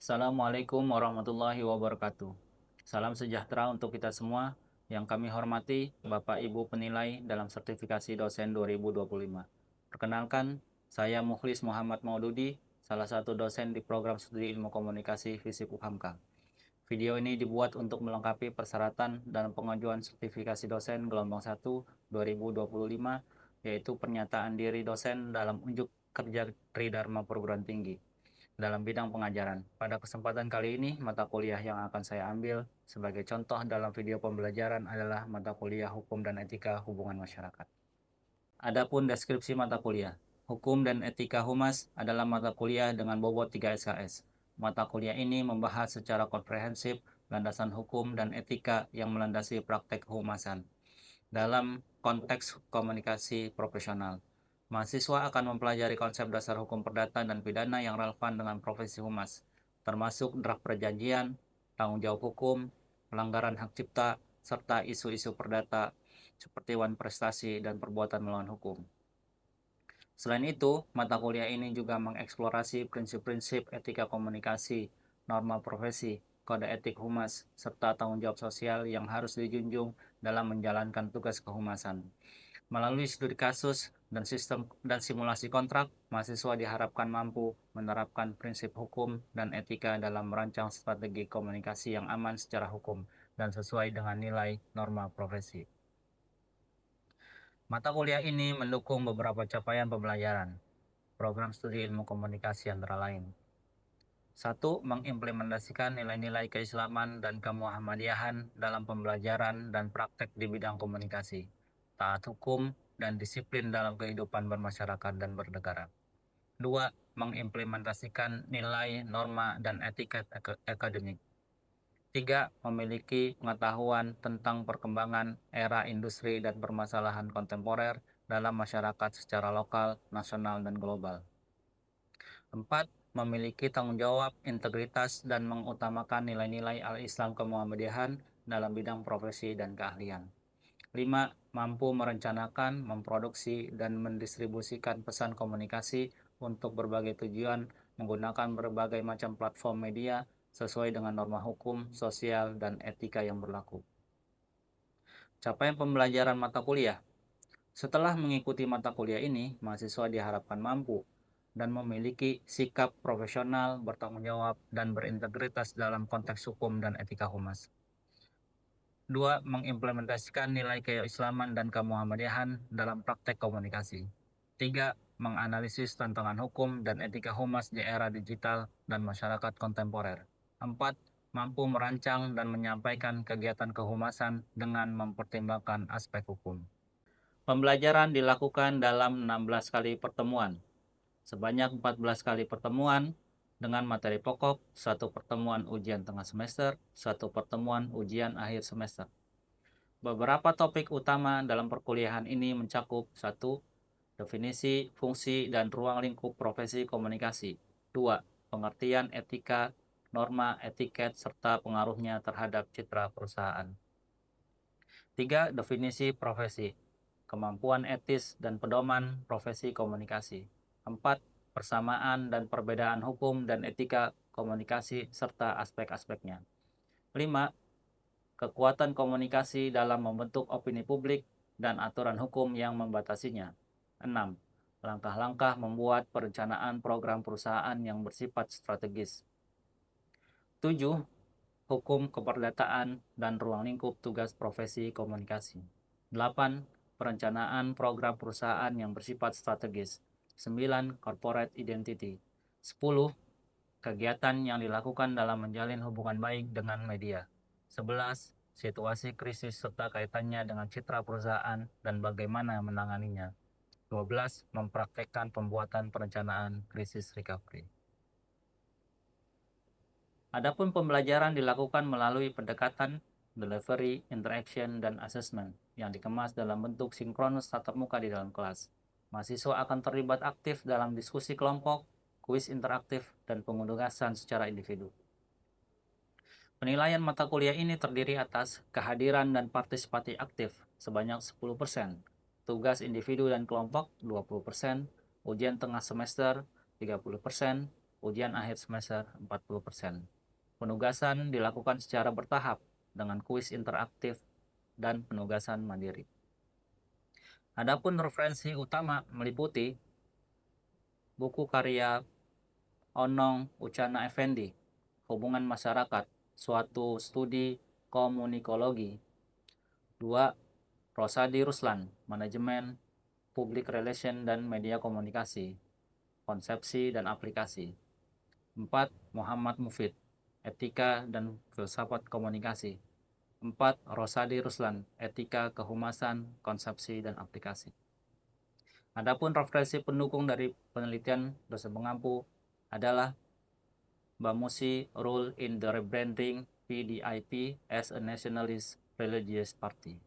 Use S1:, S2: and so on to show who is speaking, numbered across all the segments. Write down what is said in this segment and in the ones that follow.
S1: Assalamualaikum warahmatullahi wabarakatuh. Salam sejahtera untuk kita semua. Yang kami hormati Bapak Ibu penilai dalam sertifikasi dosen 2025. Perkenalkan, saya Mukhlis Muhammad Maududi, salah satu dosen di program studi ilmu komunikasi FISIP UKAMKA. Video ini dibuat untuk melengkapi persyaratan dan pengajuan sertifikasi dosen gelombang 1 2025, yaitu pernyataan diri dosen dalam unjuk kerja Tridharma Perguruan Tinggi dalam bidang pengajaran. Pada kesempatan kali ini, mata kuliah yang akan saya ambil sebagai contoh dalam video pembelajaran adalah mata kuliah Hukum dan Etika Hubungan Masyarakat. Adapun deskripsi mata kuliah, Hukum dan Etika Humas adalah mata kuliah dengan bobot 3 SKS. Mata kuliah ini membahas secara komprehensif landasan hukum dan etika yang melandasi praktek kehumasan dalam konteks komunikasi profesional. Mahasiswa akan mempelajari konsep dasar hukum perdata dan pidana yang relevan dengan profesi humas, termasuk draft perjanjian, tanggung jawab hukum, pelanggaran hak cipta, serta isu-isu perdata seperti wan prestasi dan perbuatan melawan hukum. Selain itu, mata kuliah ini juga mengeksplorasi prinsip-prinsip etika komunikasi, norma profesi, kode etik humas, serta tanggung jawab sosial yang harus dijunjung dalam menjalankan tugas kehumasan. Melalui studi kasus dan sistem dan simulasi kontrak, mahasiswa diharapkan mampu menerapkan prinsip hukum dan etika dalam merancang strategi komunikasi yang aman secara hukum dan sesuai dengan nilai norma profesi. Mata kuliah ini mendukung beberapa capaian pembelajaran program studi ilmu komunikasi antara lain. 1. Mengimplementasikan nilai-nilai keislaman dan kemuhammadiyahan dalam pembelajaran dan praktek di bidang komunikasi, taat hukum, dan disiplin dalam kehidupan bermasyarakat dan bernegara. 2. Mengimplementasikan nilai, norma, dan etiket akademik. 3. Memiliki pengetahuan tentang perkembangan era industri dan permasalahan kontemporer dalam masyarakat secara lokal, nasional, dan global. 4. Memiliki tanggung jawab, integritas, dan mengutamakan nilai-nilai al-Islam kemuhammadiyahan dalam bidang profesi dan keahlian. 5. Mampu merencanakan, memproduksi, dan mendistribusikan pesan komunikasi untuk berbagai tujuan menggunakan berbagai macam platform media sesuai dengan norma hukum, sosial, dan etika yang berlaku. Capaian pembelajaran mata kuliah. Setelah mengikuti mata kuliah ini, mahasiswa diharapkan mampu dan memiliki sikap profesional, bertanggung jawab, dan berintegritas dalam konteks hukum dan etika humas. 2. Mengimplementasikan nilai keislaman dan kemuhammadiyahan dalam praktek komunikasi. 3. Menganalisis tantangan hukum dan etika humas di era digital dan masyarakat kontemporer. 4. Mampu merancang dan menyampaikan kegiatan kehumasan dengan mempertimbangkan aspek hukum. Pembelajaran dilakukan dalam 16 kali pertemuan, sebanyak 14 kali pertemuan dengan materi pokok, 1 pertemuan ujian tengah semester, 1 pertemuan ujian akhir semester. Beberapa topik utama dalam perkuliahan ini mencakup 1. Definisi, fungsi, dan ruang lingkup profesi komunikasi. 2. Pengertian etika, norma, etiket, serta pengaruhnya terhadap citra perusahaan. 3. Definisi profesi, kemampuan etis dan pedoman profesi komunikasi. 4. Persamaan dan perbedaan hukum dan etika komunikasi serta aspek-aspeknya. 5. Kekuatan komunikasi dalam membentuk opini publik dan aturan hukum yang membatasinya. 6. Langkah-langkah membuat perencanaan program perusahaan yang bersifat strategis. 7. Hukum keperdataan dan ruang lingkup tugas profesi komunikasi. 8. Perencanaan program perusahaan yang bersifat strategis. 9. Corporate identity. 10. Kegiatan yang dilakukan dalam menjalin hubungan baik dengan media. 11. Situasi krisis serta kaitannya dengan citra perusahaan dan bagaimana menanganinya. 12. Mempraktekkan pembuatan perencanaan krisis recovery. Adapun pembelajaran dilakukan melalui pendekatan, delivery, interaction, dan assessment yang dikemas dalam bentuk sinkronus tatap muka di dalam kelas. Mahasiswa akan terlibat aktif dalam diskusi kelompok, kuis interaktif, dan pengugasan secara individu. Penilaian mata kuliah ini terdiri atas kehadiran dan partisipasi aktif sebanyak 10%, tugas individu dan kelompok 20%, ujian tengah semester 30%, ujian akhir semester 40%. Penugasan dilakukan secara bertahap dengan kuis interaktif dan penugasan mandiri. Adapun referensi utama meliputi buku karya Onong Ucana Effendi, Hubungan Masyarakat, Suatu Studi Komunikologi. 2. Rosadi Ruslan, Manajemen, Public Relation dan Media Komunikasi, Konsepsi dan Aplikasi. 4. Muhammad Mufid, Etika dan Filsafat Komunikasi. 4. Rosadi Ruslan, Etika Kehumasan, Konsepsi dan Aplikasi. Adapun referensi pendukung dari penelitian dosen pengampu adalah Bamushi Role in the Rebranding PDIP as a Nationalist Religious Party.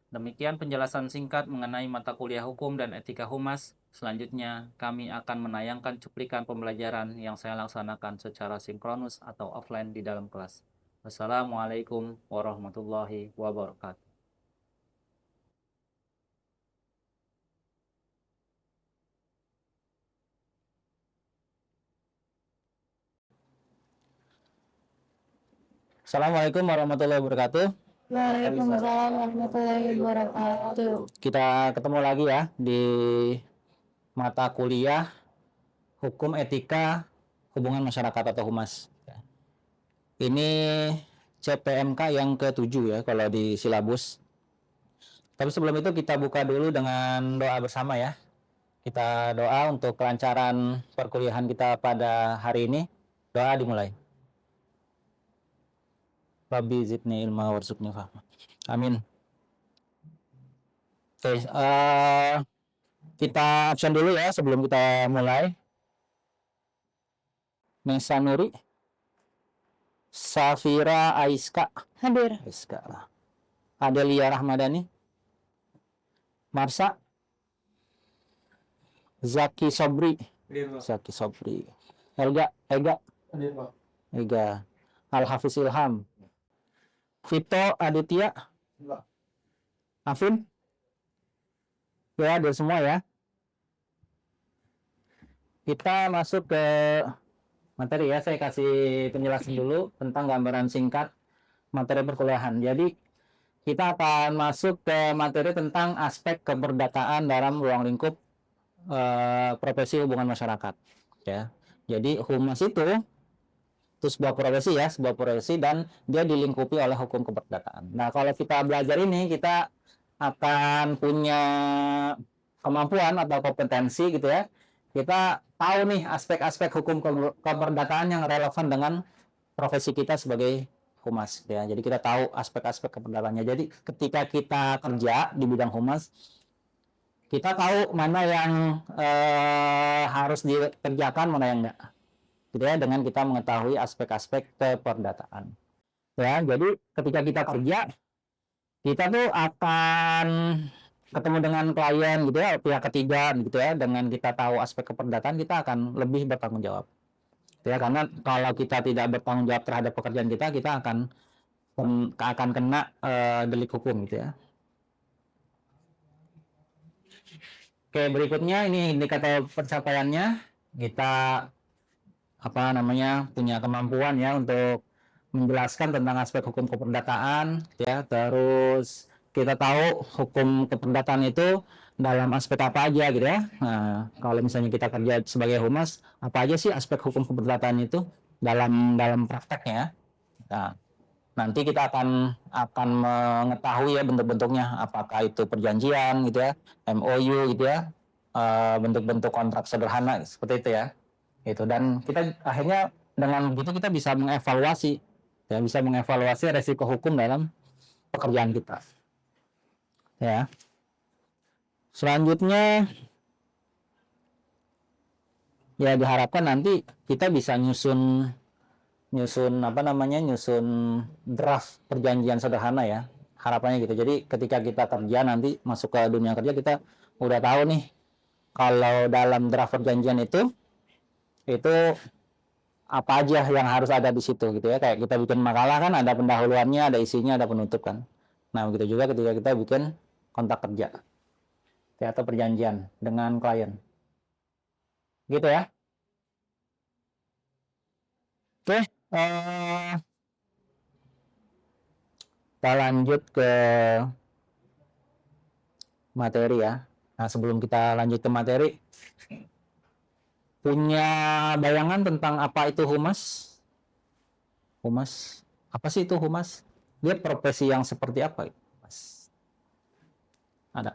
S1: Demikian penjelasan singkat mengenai mata kuliah hukum dan etika humas. Selanjutnya, kami akan menayangkan cuplikan pembelajaran yang saya laksanakan secara sinkronus atau offline di dalam kelas. Wassalamualaikum warahmatullahi wabarakatuh. Assalamualaikum warahmatullahi wabarakatuh.
S2: Waalaikumsalam warahmatullahi wabarakatuh.
S1: Kita ketemu lagi ya di mata kuliah Hukum Etika Hubungan Masyarakat atau Humas. Ini CPMK yang ke-7 ya kalau di silabus. Tapi sebelum itu kita buka dulu dengan doa bersama ya. Kita doa untuk kelancaran perkuliahan kita pada hari ini. Doa dimulai. Rabbi zidni ilma warzuqni fahma. Amin. Oke, kita absen dulu ya sebelum kita mulai. Nesa Nuri, Safira Aiska,
S2: Hadir.
S1: Aiska. Adelia Rahmadani, Marsa, Zaki Sobri, Zaki Sobri, Ega, Al Hafiz Ilham, Vito Aditya, Afin, ya ada semua ya. Kita masuk ke materi ya, saya kasih penjelasan dulu tentang gambaran singkat materi perkuliahan. Jadi kita akan masuk ke materi tentang aspek keperdataan dalam ruang lingkup profesi hubungan masyarakat. Ya, jadi humas itu sebuah profesi ya, sebuah profesi dan dia dilingkupi oleh hukum keperdataan. Nah, kalau kita belajar ini kita akan punya kemampuan atau kompetensi gitu ya. Kita tahu nih aspek-aspek hukum keperdataan yang relevan dengan profesi kita sebagai humas ya. Jadi kita tahu aspek-aspek keperdataannya. Jadi ketika kita kerja di bidang humas, kita tahu mana yang harus dikerjakan, mana yang enggak. Gitu ya, dengan kita mengetahui aspek-aspek keperdataan. Ya, jadi ketika kita kerja, kita tuh akan ketemu dengan klien gitu ya, pihak ketiga gitu ya, dengan kita tahu aspek keperdataan, kita akan lebih bertanggung jawab. Ya, karena kalau kita tidak bertanggung jawab terhadap pekerjaan kita akan kena delik hukum gitu ya. Oke, berikutnya ini indikator pencapaiannya. Kita punya kemampuan ya untuk menjelaskan tentang aspek hukum keperdataan ya. Terus kita tahu hukum keperdataan itu dalam aspek apa aja gitu ya. Nah, kalau misalnya kita kerja sebagai humas, apa aja sih aspek hukum keperdataan itu dalam prakteknya. Nah, nanti kita akan mengetahui ya bentuk-bentuknya, apakah itu perjanjian gitu ya, MOU gitu ya, bentuk-bentuk kontrak sederhana seperti itu ya. Itu, dan kita akhirnya dengan begitu kita bisa mengevaluasi resiko hukum dalam pekerjaan kita ya. Selanjutnya ya diharapkan nanti kita bisa nyusun draft perjanjian sederhana ya, harapannya gitu. Jadi ketika kita kerja nanti masuk ke dunia kerja, kita udah tahu nih kalau dalam draft perjanjian itu apa aja yang harus ada di situ gitu ya. Kayak kita bikin makalah kan ada pendahuluannya, ada isinya, ada penutup kan. Nah, begitu juga ketika kita bikin kontrak kerja ya, atau perjanjian dengan klien. Gitu ya. Oke, kita lanjut ke materi ya. Nah, sebelum kita lanjut ke materi, punya bayangan tentang apa itu humas? Humas, apa sih itu humas? Dia profesi yang seperti apa? Mas, ada?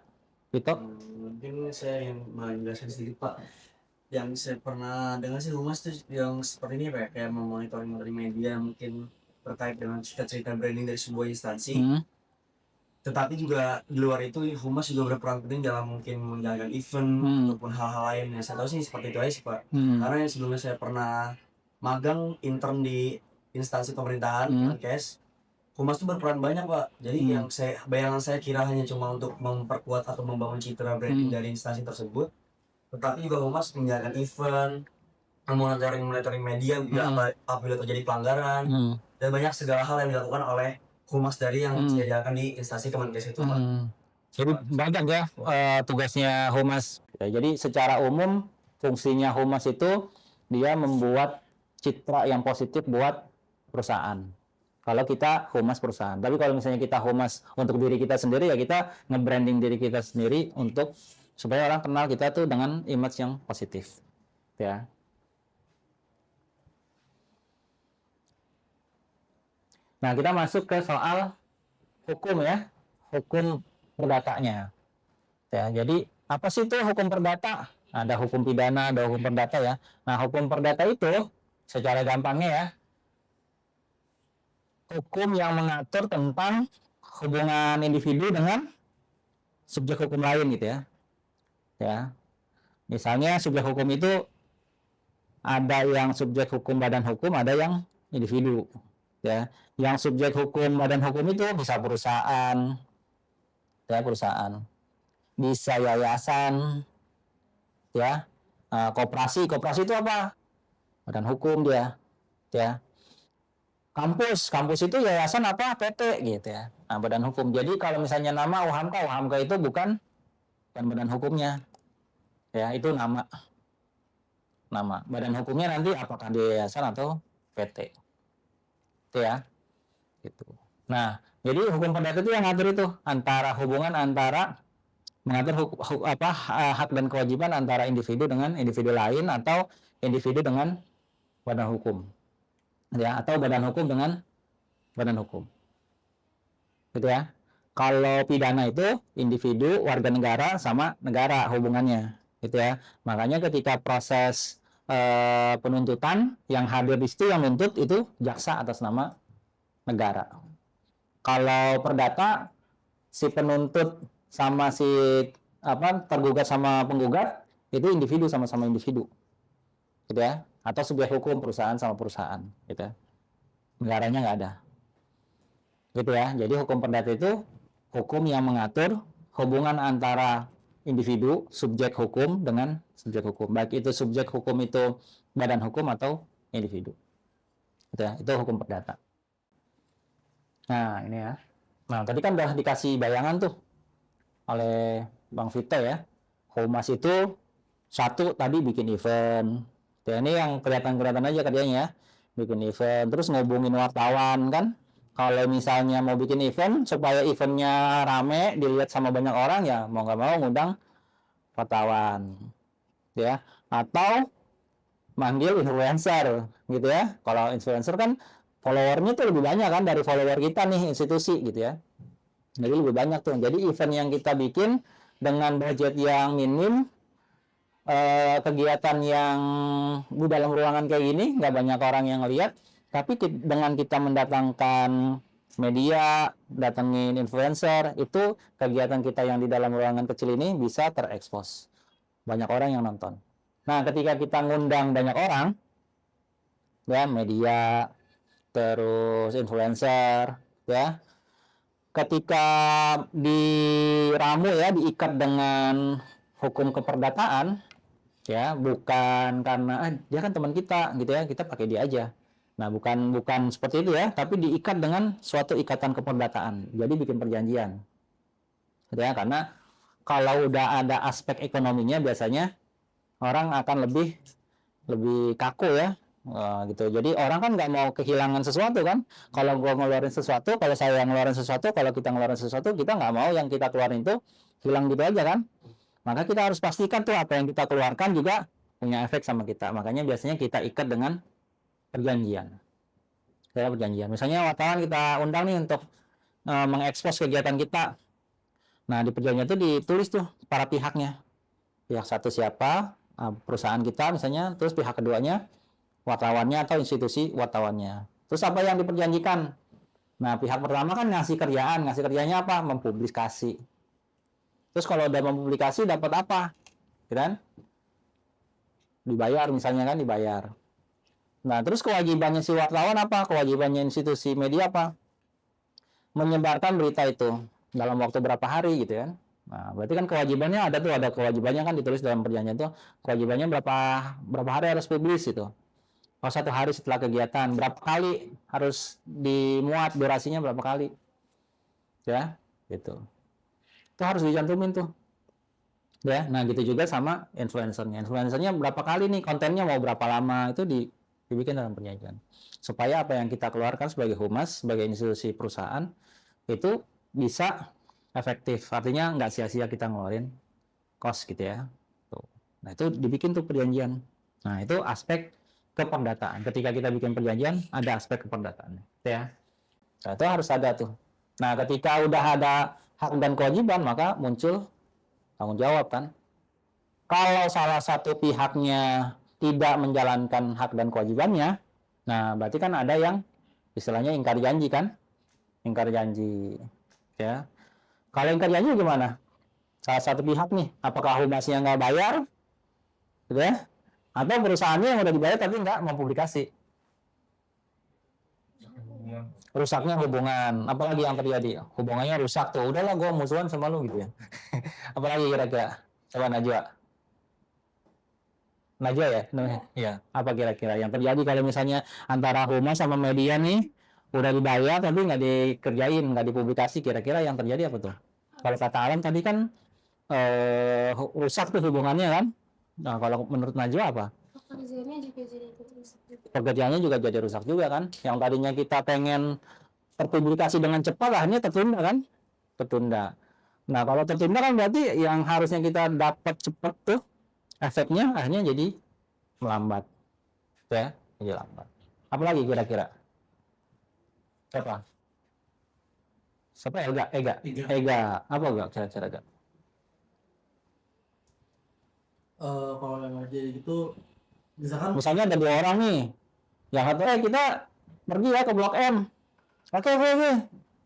S1: Vito?
S3: Mungkin saya yang menjelaskan sedikit Pak. Yang saya pernah dengar sih humas tuh yang seperti ini Pak, kayak memonitoring media mungkin terkait dengan cerita-cerita branding dari sebuah instansi. Tetapi juga di luar itu humas juga berperan penting dalam mungkin menjalankan event ataupun hal-hal lain. Yang saya tahu sih seperti itu aja sih Pak. Karena yang sebelumnya saya pernah magang intern di instansi pemerintahan, Kemenkes, humas itu berperan banyak Pak. Jadi yang bayangan saya kira hanya cuma untuk memperkuat atau membangun citra branding dari instansi tersebut, tetapi juga humas menjalankan event, monitoring media apabila terjadi pelanggaran, dan banyak segala hal yang dilakukan oleh humas dari yang disediakan di instansi Kemenkes itu Pak.
S1: Jadi banyak ya tugasnya humas. Ya, jadi secara umum fungsinya humas itu dia membuat citra yang positif buat perusahaan. Kalau kita humas perusahaan. Tapi kalau misalnya kita humas untuk diri kita sendiri, ya kita nge-branding diri kita sendiri untuk supaya orang kenal kita tuh dengan image yang positif. Ya. Nah, kita masuk ke soal hukum ya. Hukum perdatanya. Ya, jadi apa sih itu hukum perdata? Ada hukum pidana, ada hukum perdata ya. Nah, hukum perdata itu secara gampangnya ya, hukum yang mengatur tentang hubungan individu dengan subjek hukum lain gitu ya. Ya. Misalnya subjek hukum itu ada yang subjek hukum badan hukum, ada yang individu. Ya. Yang subjek hukum badan hukum itu bisa perusahaan, ya perusahaan, bisa yayasan, ya, koperasi itu apa? Badan hukum dia, ya. Kampus itu yayasan apa? PT gitu ya. Nah, badan hukum. Jadi kalau misalnya nama UHAMKA itu bukan badan hukumnya, ya itu nama. Badan hukumnya nanti apakah dia yayasan atau PT, itu ya. Gitu. Nah, jadi hukum perdata itu yang ngatur itu hubungan antara mengatur hak dan kewajiban antara individu dengan individu lain atau individu dengan badan hukum, ya, atau badan hukum dengan badan hukum, gitu ya. Kalau pidana itu individu warga negara sama negara hubungannya, gitu ya. Makanya ketika proses penuntutan yang hadir di situ yang nuntut itu jaksa atas nama negara. Kalau perdata si penuntut sama si tergugat sama penggugat itu individu sama-sama individu, gitu ya. Atau subjek hukum perusahaan sama perusahaan, gitu ya. Negaranya nggak ada, gitu ya. Jadi hukum perdata itu hukum yang mengatur hubungan antara individu subjek hukum dengan subjek hukum, baik itu subjek hukum itu badan hukum atau individu, gitu ya. Itu hukum perdata. Nah, ini ya. Nah, tadi kan udah dikasih bayangan tuh oleh Bang Vito ya. Humas itu satu tadi bikin event. Ya, ini yang kelihatan aja kerjanya ya. Bikin event, terus ngubungin wartawan kan. Kalau misalnya mau bikin event supaya eventnya rame, dilihat sama banyak orang ya mau nggak mau ngundang wartawan. Ya, atau manggil influencer gitu ya. Kalau influencer kan followernya tuh lebih banyak kan dari follower kita nih institusi gitu ya. Jadi lebih banyak tuh. Jadi event yang kita bikin dengan budget yang minim, kegiatan yang di dalam ruangan kayak gini nggak banyak orang yang lihat, tapi dengan kita mendatangkan media, datengin influencer, itu kegiatan kita yang di dalam ruangan kecil ini bisa terekspos. Banyak orang yang nonton. Nah, ketika kita ngundang banyak orang, ya media, terus influencer, ya, ketika diramu ya diikat dengan hukum keperdataan, ya bukan karena dia kan teman kita gitu ya, kita pakai dia aja. Nah, bukan seperti itu ya, tapi diikat dengan suatu ikatan keperdataan. Jadi bikin perjanjian, gitu ya. Karena kalau udah ada aspek ekonominya biasanya orang akan lebih kaku ya
S4: gitu. Jadi orang kan nggak mau kehilangan sesuatu kan. Kalau gua ngeluarin sesuatu, kalau saya ngeluarin sesuatu, kalau kita ngeluarin sesuatu, kita nggak mau yang kita keluarin itu hilang gitu aja kan. Maka kita harus pastikan tuh apa yang kita keluarkan juga punya efek sama kita. Makanya biasanya kita ikat dengan perjanjian. Ya, perjanjian. Misalnya wartawan kita undang nih untuk mengekspos kegiatan kita. Nah, di perjanjian itu ditulis tuh para pihaknya. Pihak satu siapa, perusahaan kita misalnya, terus pihak keduanya wartawannya atau institusi wartawannya. Terus apa yang diperjanjikan? Nah, pihak pertama kan ngasih kerjanya apa? Mempublikasi. Terus kalau udah mempublikasi dapat apa? Kan? Dibayar misalnya kan dibayar. Nah, terus kewajibannya si wartawan apa? Kewajibannya institusi media apa? Menyebarkan berita itu dalam waktu berapa hari gitu kan. Nah, berarti kan kewajibannya ada kewajibannya kan ditulis dalam perjanjian itu. Kewajibannya berapa hari harus publis itu. Oh, 1 hari setelah kegiatan, berapa kali harus dimuat, durasinya berapa kali. Ya, gitu. Itu harus dicantumin tuh. Ya, nah gitu juga sama influencernya. Influencernya berapa kali nih, kontennya mau berapa lama, itu dibikin dalam perjanjian. Supaya apa yang kita keluarkan sebagai humas, sebagai institusi perusahaan, itu bisa efektif. Artinya nggak sia-sia kita ngeluarin cost gitu ya. Tuh. Nah, itu dibikin tuh perjanjian. Nah, itu aspek keperdataan. Ketika kita bikin perjanjian, ada aspek keperdataan. Ya. Nah, itu harus ada tuh. Nah, ketika udah ada hak dan kewajiban, maka muncul tanggung jawab kan. Kalau salah satu pihaknya tidak menjalankan hak dan kewajibannya, nah berarti kan ada yang istilahnya ingkar janji kan. Ingkar janji. Ya. Kalau ingkar janji gimana? Salah satu pihak nih, apakah humasnya nggak bayar? Gitu ya? Atau perusahaannya yang udah dibayar tapi nggak mempublikasi. Rusaknya hubungan. Apalagi yang terjadi? Hubungannya rusak tuh. Udahlah gue musuhan sama lu gitu ya. Apalagi kira-kira? Coba Najwa ya? Ya. Apa kira-kira yang terjadi kalau misalnya antara humas sama media nih udah dibayar tapi nggak dikerjain, nggak dipublikasi, kira-kira yang terjadi apa tuh? Kalau kata Alam tadi kan rusak tuh hubungannya kan? Nah, kalau menurut Najwa apa? Pekerjaannya juga jadi rusak juga kan? Yang tadinya kita pengen terpublikasi dengan cepat, akhirnya tertunda kan? Tertunda. Nah, kalau tertunda kan berarti yang harusnya kita dapat cepat tuh efeknya akhirnya jadi melambat. Ya, jadi lambat. Apalagi kira-kira? Siapa? Siapa? Ega. Apa enggak kira-kira enggak?
S3: Kalau yang jadi gitu,
S4: Misalnya ada 2 orang nih, yang satu kita pergi ya ke Blok M. Oke.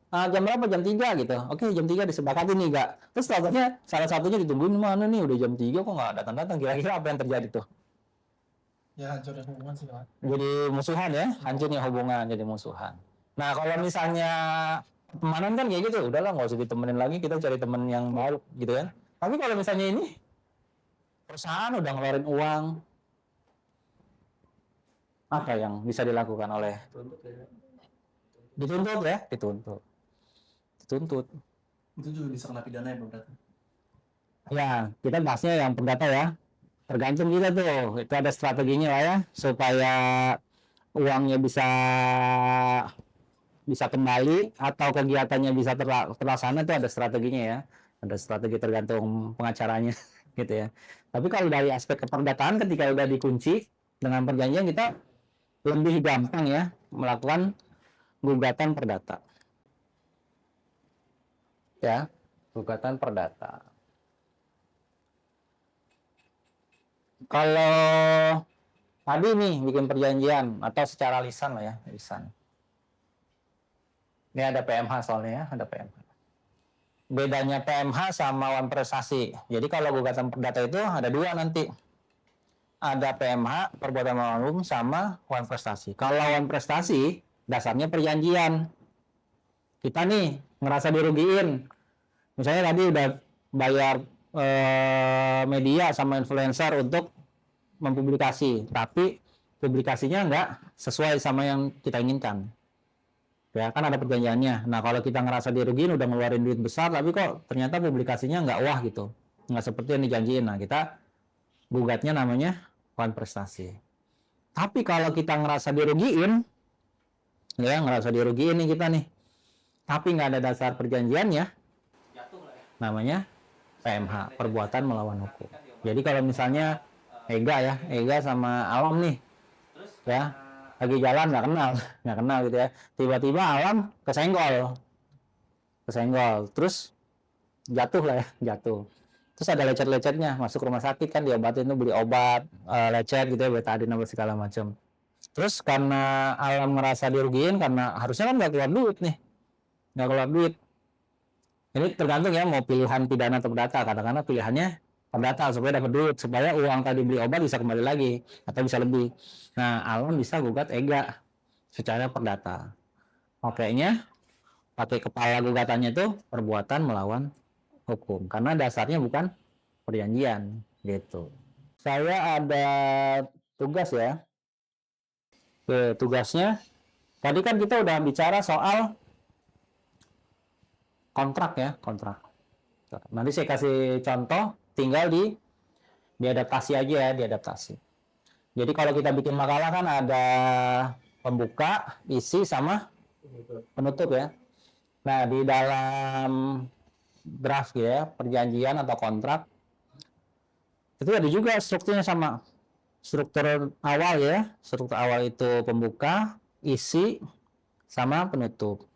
S4: Jam berapa? Jam 3 gitu. Oke, jam 3 disepakati nih enggak. Terus selanjutnya salah satunya ditungguin mana nih, udah jam 3 kok enggak datang-datang. Kira-kira apa yang terjadi tuh?
S3: ya hancurnya hubungan sih Pak.
S4: Jadi musuhan ya, hancurnya hubungan jadi musuhan. Nah, kalau misalnya pertemanan kan kayak gitu, udahlah nggak usah ditemenin lagi, kita cari temen yang baru gitu kan. Tapi kalau misalnya ini perusahaan udah ngeluarin uang, apa yang bisa dilakukan oleh dituntut ya, dituntut.
S3: Itu juga bisa kena pidana ya berarti.
S4: Ya, kita bahasnya yang perdata ya. Tergantung kita tuh, itu ada strateginya lah ya, supaya uangnya bisa kembali atau kegiatannya bisa terlaksana, itu ada strateginya ya. Ada strategi tergantung pengacaranya gitu ya. Tapi kalau dari aspek keperdataan ketika udah dikunci dengan perjanjian, kita lebih gampang ya melakukan gugatan perdata. Ya, gugatan perdata. Kalau tadi nih bikin perjanjian atau secara lisan lah ya, lisan. Ini ada PMH soalnya ya, ada PMH. Bedanya PMH sama wan prestasi. Jadi kalau gugatan perdata itu ada 2 nanti. Ada PMH, perbuatan melawan hukum, sama wan prestasi. Kalau wan prestasi, dasarnya perjanjian. Kita nih ngerasa dirugiin. Misalnya tadi udah bayar media sama influencer untuk mempublikasi, tapi publikasinya nggak sesuai sama yang kita inginkan. Ya kan ada perjanjiannya. Nah, kalau kita ngerasa dirugiin, udah ngeluarin duit besar, tapi kok ternyata publikasinya nggak wah gitu, nggak seperti yang dijanjiin. Nah, kita gugatnya namanya wan prestasi. Tapi kalau kita ngerasa dirugiin, ya ngerasa dirugiin nih kita nih, tapi nggak ada dasar perjanjiannya, namanya PMH, perbuatan melawan hukum. Jadi kalau misalnya Ega sama Alam nih, ya lagi jalan nggak kenal gitu ya, tiba-tiba Alam kesenggol, terus jatuh lah ya, terus ada lecet-lecetnya, masuk rumah sakit kan, diobatin tuh, beli obat lecet gitu ya, betadine apa segala macam. Terus karena Alam ngerasa dirugiin, karena harusnya kan nggak keluar duit. Ini tergantung ya, mau pilihan pidana atau perdata. Katakanlah pilihannya perdata supaya dapat duit, supaya uang tadi beli obat bisa kembali lagi atau bisa lebih. Nah, Alam bisa gugat Ega secara perdata. Oke-nya pakai kepala gugatannya itu perbuatan melawan hukum, karena dasarnya bukan perjanjian gitu. Saya ada tugas ya. Tugasnya tadi kan kita udah bicara soal kontrak ya, kontrak. Nanti saya kasih contoh, tinggal diadaptasi aja ya, diadaptasi. Jadi kalau kita bikin makalah kan ada pembuka, isi, sama penutup ya. Nah, di dalam draft ya, perjanjian atau kontrak, itu ada juga strukturnya sama. Struktur awal ya, struktur awal itu pembuka, isi, sama penutup.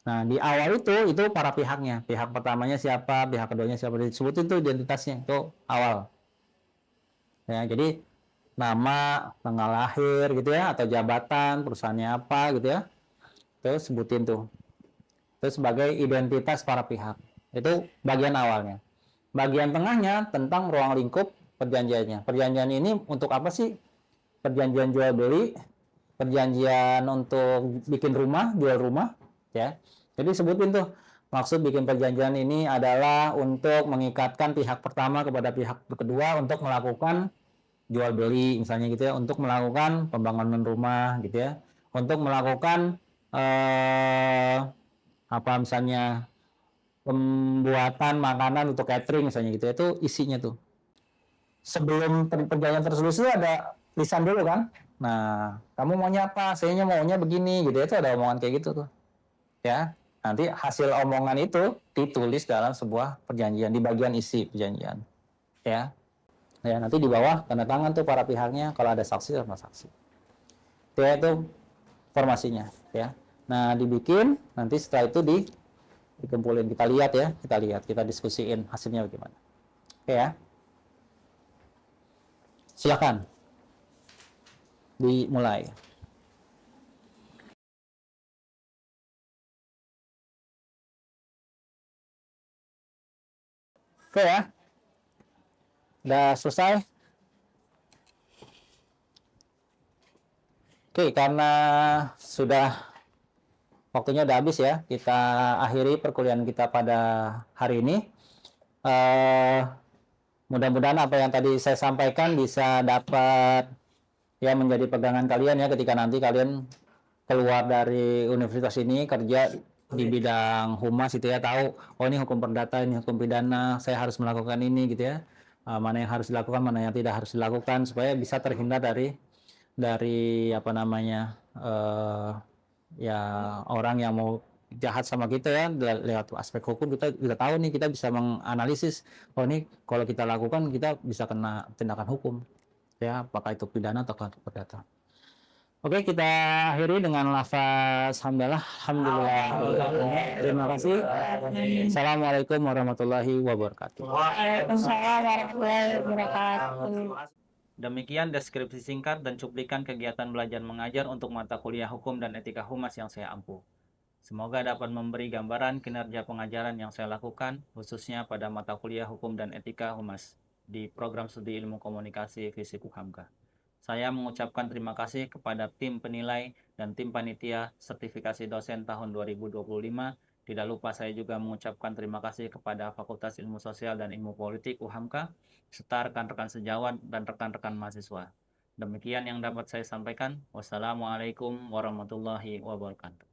S4: Nah, di awal itu para pihaknya. Pihak pertamanya siapa, pihak keduanya siapa, disebutin tuh identitasnya, itu awal. Ya, jadi nama, tanggal lahir gitu ya, atau jabatan, perusahaannya apa gitu ya. Terus sebutin tuh. Itu sebagai identitas para pihak. Itu bagian awalnya. Bagian tengahnya tentang ruang lingkup perjanjiannya. Perjanjian ini untuk apa sih? Perjanjian jual beli, perjanjian untuk bikin rumah, jual rumah, ya. Jadi sebutin tuh, maksud bikin perjanjian ini adalah untuk mengikatkan pihak pertama kepada pihak kedua untuk melakukan jual beli misalnya gitu ya, untuk melakukan pembangunan rumah gitu ya, untuk melakukan apa misalnya pembuatan makanan untuk catering misalnya gitu ya, itu isinya tuh. Sebelum perjanjian tertulis itu ada lisan dulu kan. Nah, kamu maunya apa? Saya maunya begini gitu ya, itu ada omongan kayak gitu tuh. Ya, nanti hasil omongan itu ditulis dalam sebuah perjanjian di bagian isi perjanjian. Ya. Ya, nanti di bawah tanda tangan tuh para pihaknya, kalau ada saksi sama saksi. Itu formasinya ya. Nah, dibikin, nanti setelah itu dikumpulin, kita lihat ya, kita diskusiin hasilnya bagaimana. Oke ya. Silakan dimulai. Oke ya. Udah selesai. Oke, karena sudah waktunya udah habis ya, kita akhiri perkuliahan kita pada hari ini. Mudah-mudahan apa yang tadi saya sampaikan bisa dapat ya menjadi pegangan kalian ya, ketika nanti kalian keluar dari universitas ini kerja di bidang humas itu ya, tahu oh ini hukum perdata, ini hukum pidana, saya harus melakukan ini gitu ya. Mana yang harus dilakukan, mana yang tidak harus dilakukan, supaya bisa terhindar dari apa namanya ya orang yang mau jahat sama kita ya. Lewat aspek hukum kita juga tahu nih, kita bisa menganalisis oh ini kalau kita lakukan kita bisa kena tindakan hukum ya, apakah itu pidana atau perdata. Oke, kita akhiri dengan lafaz hamdalah. Alhamdulillah. Terima kasih. Assalamualaikum warahmatullahi wabarakatuh.
S2: Waalaikumsalam warahmatullahi wabarakatuh.
S1: Demikian deskripsi singkat dan cuplikan kegiatan belajar mengajar untuk mata kuliah hukum dan etika humas yang saya ampu. Semoga dapat memberi gambaran kinerja pengajaran yang saya lakukan, khususnya pada mata kuliah hukum dan etika humas di program studi ilmu komunikasi FISIP Hamka. Saya mengucapkan terima kasih kepada tim penilai dan tim panitia sertifikasi dosen tahun 2025. Tidak lupa saya juga mengucapkan terima kasih kepada Fakultas Ilmu Sosial dan Ilmu Politik UHAMKA, serta rekan-rekan sejawat dan rekan-rekan mahasiswa. Demikian yang dapat saya sampaikan. Wassalamualaikum warahmatullahi wabarakatuh.